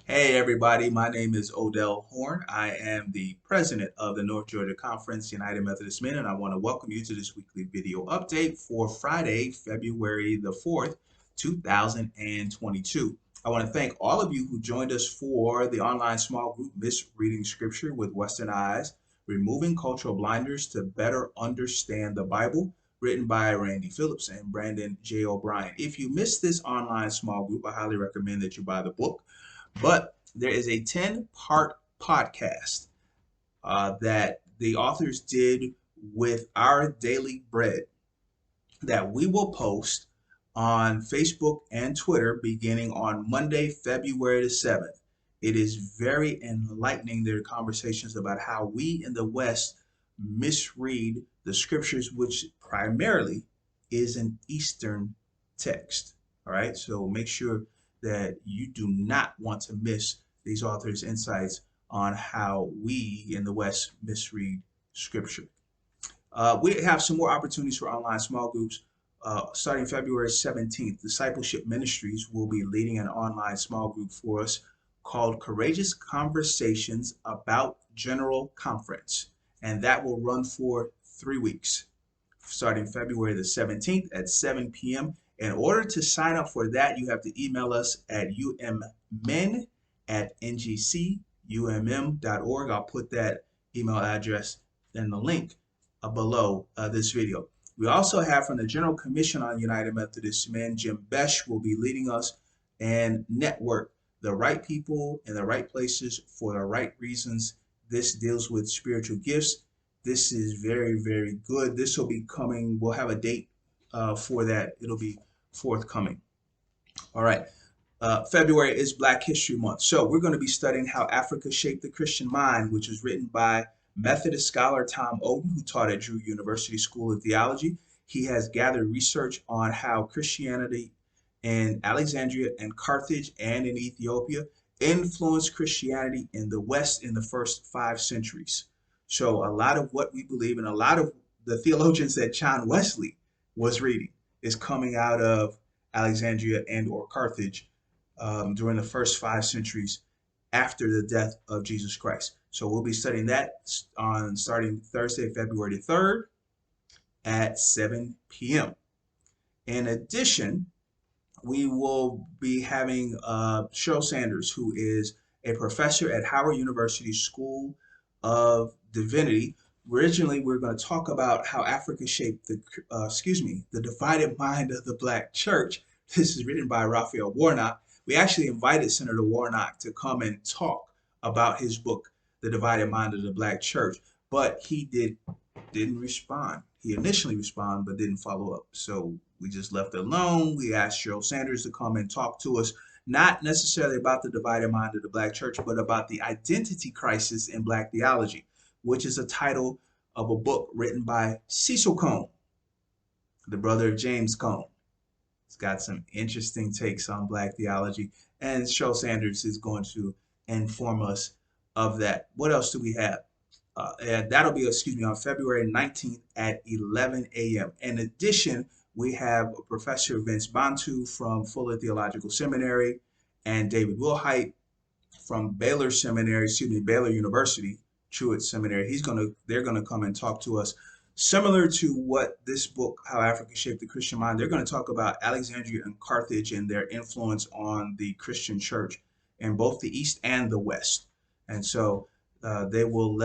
Hey everybody, my name is Odell Horn. I am the president of the North Georgia Conference United Methodist Men, and I want to welcome you to this weekly video update for Friday, February the 4th, 2022. I want to thank all of you who joined us for the online small group Misreading Scripture with Western Eyes, Removing Cultural Blinders to Better Understand the Bible, written by Randy Phillips and Brandon J. O'Brien. If you missed this online small group, I highly recommend that you buy the book. But there is a 10-part podcast that the authors did with our daily bread that we will post on Facebook and Twitter beginning on Monday, February the 7th. It is very enlightening, their conversations about how we in the West misread the scriptures, which primarily is an Eastern text. All right, so make sure that you do not want to miss these authors' insights on how we in the West misread scripture. We have some more opportunities for online small groups. Starting February 17th, Discipleship Ministries will be leading an online small group for us called Courageous Conversations About General Conference. And that will run for 3 weeks, starting February the 17th at 7 p.m. In order to sign up for that, you have to email us at ummen@ngcumm.org. I'll put that email address in the link below this video. We also have from the General Commission on United Methodist Men, Jim Besh will be leading us and network the right people in the right places for the right reasons. This deals with spiritual gifts. This is very, very good. This will be coming. We'll have a date for that. It'll be forthcoming. All right. February is Black History Month. So we're going to be studying how Africa shaped the Christian mind, which was written by Methodist scholar Tom Oden, who taught at Drew University School of Theology. He has gathered research on how Christianity in Alexandria and Carthage and in Ethiopia influenced Christianity in the West in the first 5 centuries. So a lot of what we believe and a lot of the theologians that John Wesley was reading is coming out of Alexandria and or Carthage during the first 5 centuries after the death of Jesus Christ. So we'll be studying that on starting Thursday, February 3rd at 7 p.m. In addition, we will be having Cheryl Sanders, who is a professor at Howard University School of Divinity. Originally, we're going to talk about how Africa shaped the divided mind of the Black church. This is written by Raphael Warnock. We actually invited Senator Warnock to come and talk about his book, The Divided Mind of the Black Church, but he didn't respond. He initially responded, but didn't follow up. So we just left it alone. We asked Cheryl Sanders to come and talk to us, not necessarily about the divided mind of the Black church, but about the identity crisis in Black theology, which is a title of a book written by Cecil Cone, the brother of James Cone. It's got some interesting takes on Black theology, and Cheryl Sanders is going to inform us of that. What else do we have? And that'll be, on February 19th at 11 a.m. In addition, we have Professor Vince Bantu from Fuller Theological Seminary and David Wilhite from Baylor University, Truett Seminary. They're gonna come and talk to us. Similar to what this book, How Africa Shaped the Christian Mind, they're going to talk about Alexandria and Carthage and their influence on the Christian church in both the East and the West. And so they will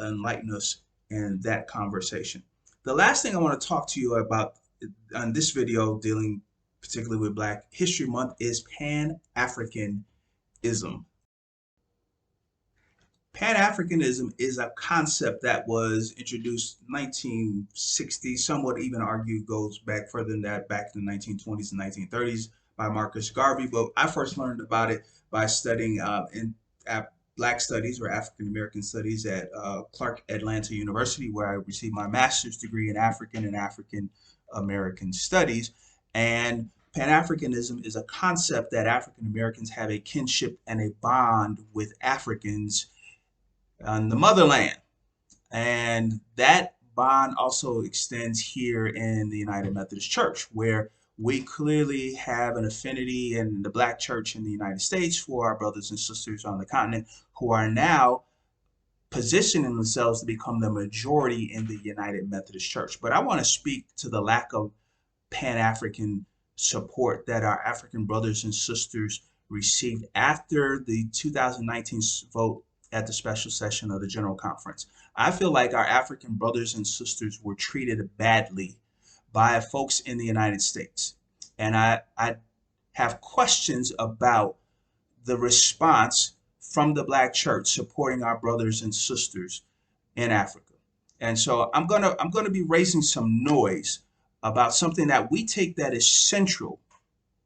enlighten us in that conversation. The last thing I want to talk to you about on this video, dealing particularly with Black History Month, is Pan-Africanism. Pan-Africanism is a concept that was introduced in 1960, some would even argue goes back further than that, back in the 1920s and 1930s by Marcus Garvey. But I first learned about it by studying Black Studies or African American Studies at Clark Atlanta University, where I received my master's degree in African and African American Studies. And Pan-Africanism is a concept that African Americans have a kinship and a bond with Africans on the motherland. And that bond also extends here in the United Methodist Church, where we clearly have an affinity in the Black church in the United States for our brothers and sisters on the continent who are now positioning themselves to become the majority in the United Methodist Church. But I want to speak to the lack of Pan-African support that our African brothers and sisters received after the 2019 vote at the special session of the General Conference. I feel like our African brothers and sisters were treated badly by folks in the United States. And I have questions about the response from the Black church supporting our brothers and sisters in Africa. And so I'm gonna be raising some noise about something that we take that is central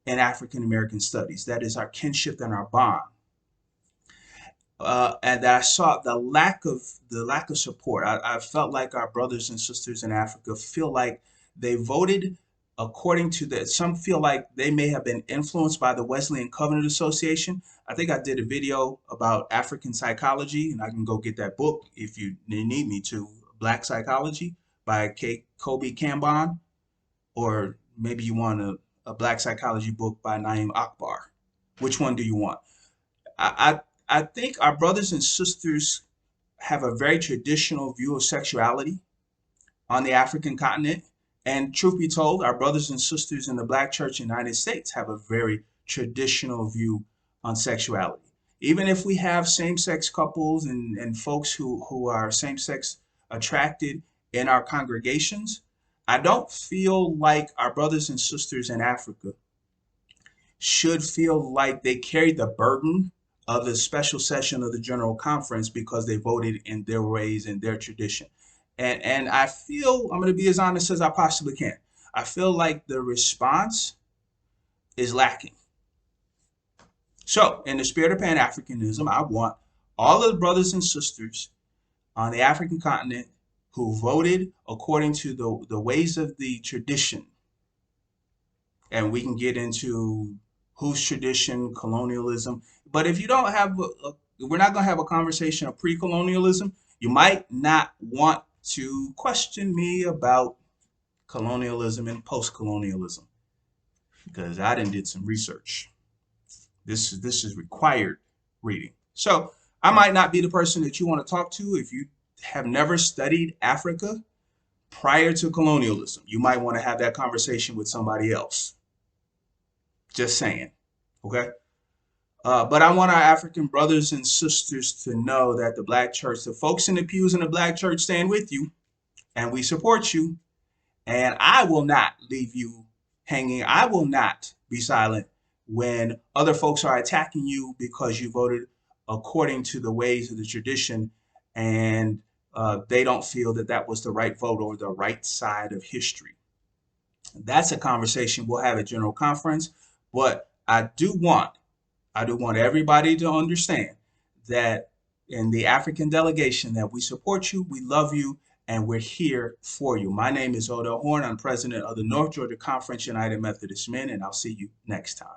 in African American studies, that is our kinship and our bond. And that I saw the lack of support. I felt like our brothers and sisters in Africa feel like they voted according to that. Some feel like they may have been influenced by the Wesleyan Covenant Association. I think I did a video about African psychology, and I can go get that book if you need me to. Black Psychology by Kobi Kambon, or maybe you want a Black psychology book by Akbar. Which one do you want? I think our brothers and sisters have a very traditional view of sexuality on the African continent. And truth be told, our brothers and sisters in the Black church in the United States have a very traditional view on sexuality. Even if we have same-sex couples and folks who are same-sex attracted in our congregations, I don't feel like our brothers and sisters in Africa should feel like they carry the burden of the special session of the General Conference because they voted in their ways and their tradition. And I feel, I'm going to be as honest as I possibly can, I feel like the response is lacking. So, in the spirit of Pan-Africanism, I want all of the brothers and sisters on the African continent who voted according to the ways of the tradition, and we can get into whose tradition, colonialism, but if you don't have, we're not going to have a conversation of pre-colonialism, you might not want to question me about colonialism and post-colonialism, because I did some research. This is required reading. So I might not be the person that you want to talk to if you have never studied Africa prior to colonialism. You might want to have that conversation with somebody else. Just saying, okay? But I want our African brothers and sisters to know that the Black church, the folks in the pews in the Black church stand with you, and we support you. And I will not leave you hanging. I will not be silent when other folks are attacking you because you voted according to the ways of the tradition, and they don't feel that that was the right vote or the right side of history. That's a conversation we'll have at General Conference, but I do want everybody to understand that in the African delegation that we support you, we love you, and we're here for you. My name is Odell Horn. I'm president of the North Georgia Conference United Methodist Men, and I'll see you next time.